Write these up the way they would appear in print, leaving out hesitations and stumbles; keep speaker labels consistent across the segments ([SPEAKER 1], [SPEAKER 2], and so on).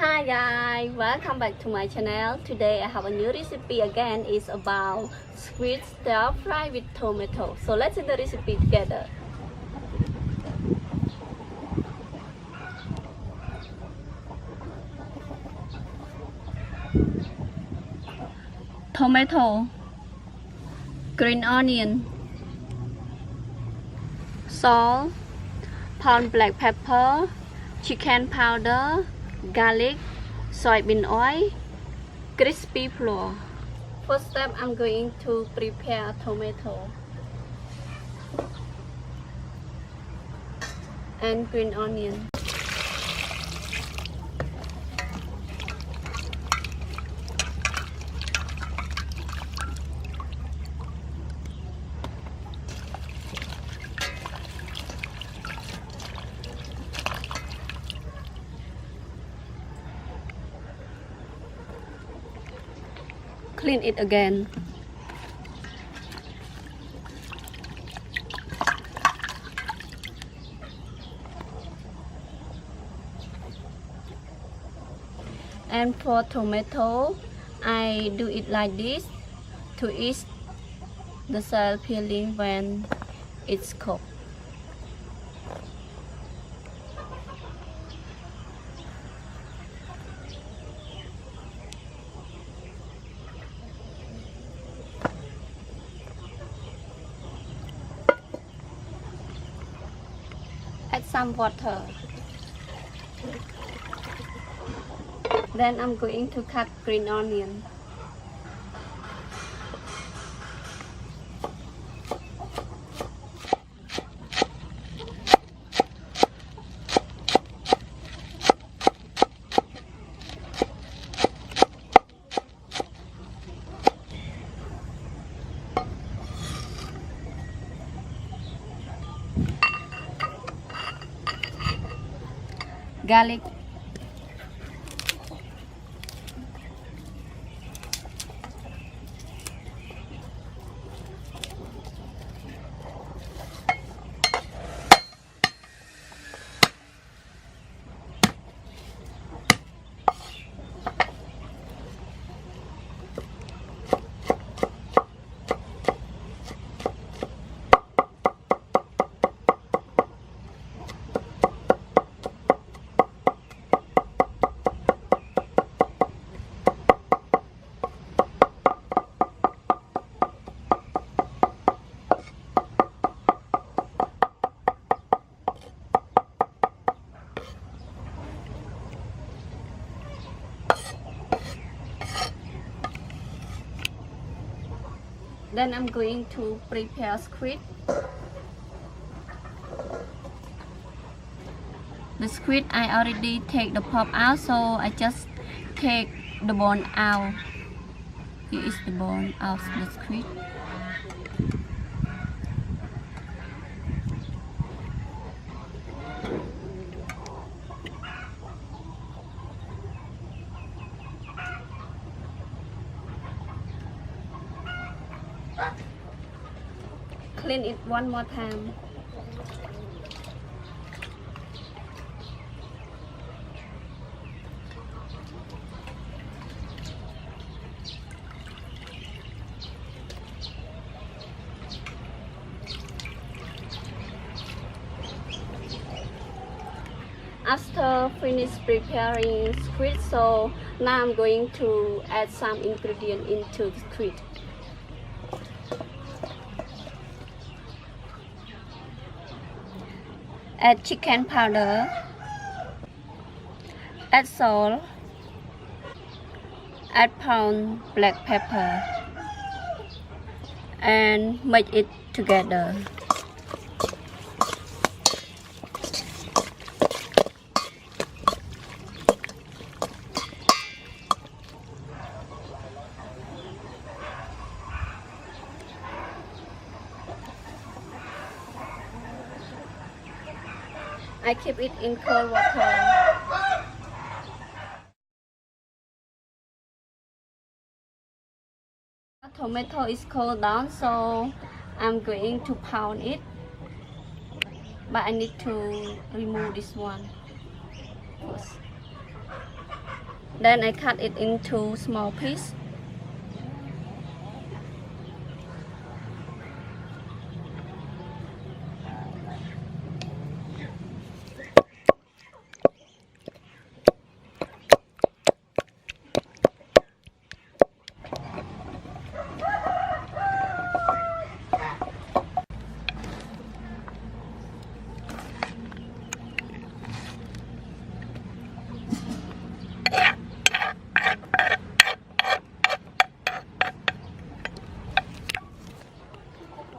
[SPEAKER 1] Hi guys, welcome back to my channel. Today I have a new recipe again. It's about squid stir fry with tomato. So let's see the recipe together. Tomato, green onion, salt, pound black pepper, chicken powder, garlic, soybean oil, crispy flour. First step, I'm going to prepare tomato and green onion. Clean it again. And for tomato, I do it like this to ease the cell peeling when it's cooked. Add some water. Then I'm going to cut green onion. Garlic, then I'm going to prepare squid. The squid I already take the pulp out, so I just take the bone out. Here is the bone of the squid. Clean it one more time. After finish preparing squid, so now I'm going to add some ingredient into the squid. Add chicken powder, add salt, add pound black pepper, and mix it together. I keep it in cold water. Tomato is cooled down, so I'm going to pound it. But I need to remove this one first. Then I cut it into small pieces.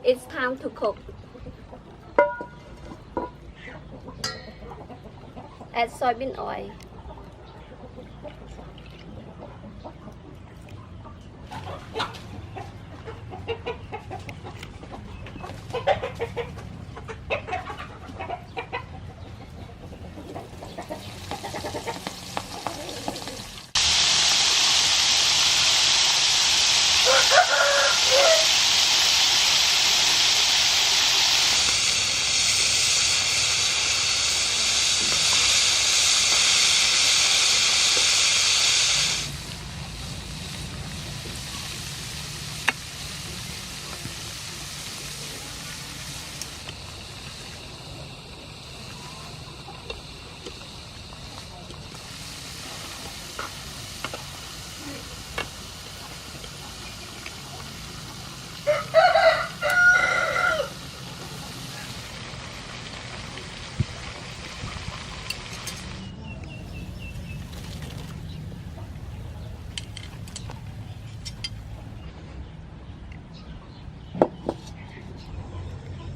[SPEAKER 1] It's time to cook. Add soybean oil.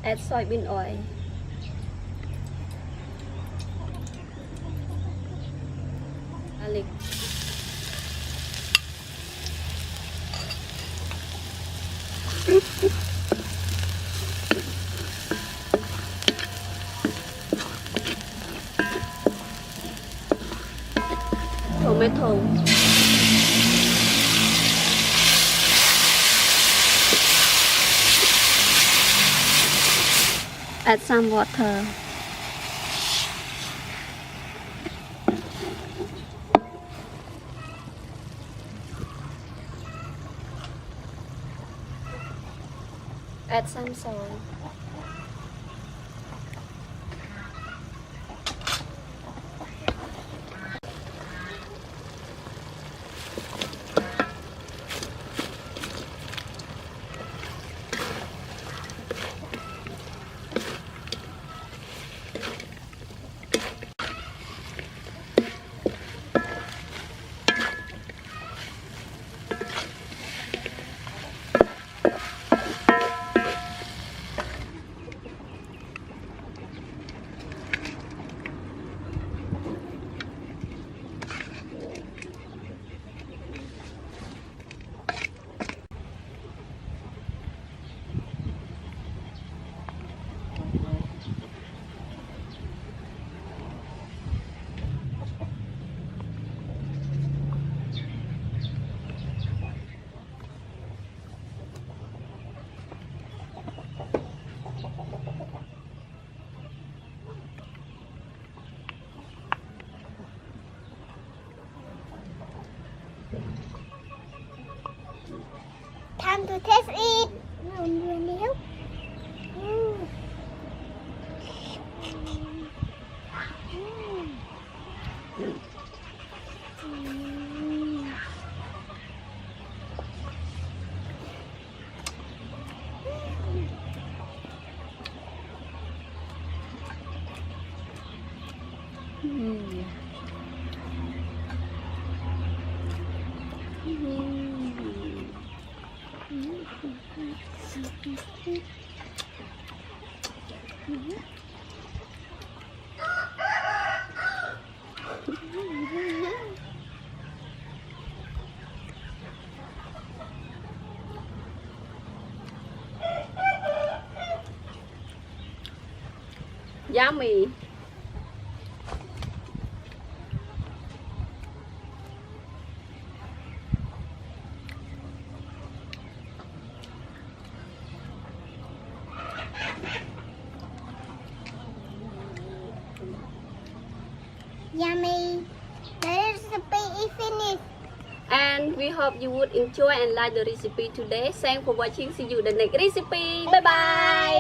[SPEAKER 1] Add soybean oil. Garlic. Tomato. Add some water. Add some salt.
[SPEAKER 2] Time to taste it. Nhiều.
[SPEAKER 1] Yummy.
[SPEAKER 2] Yummy. The recipe is finished.
[SPEAKER 1] and we hope you would enjoy and like the recipe today. Thanks for watching. See you the next recipe. Bye bye.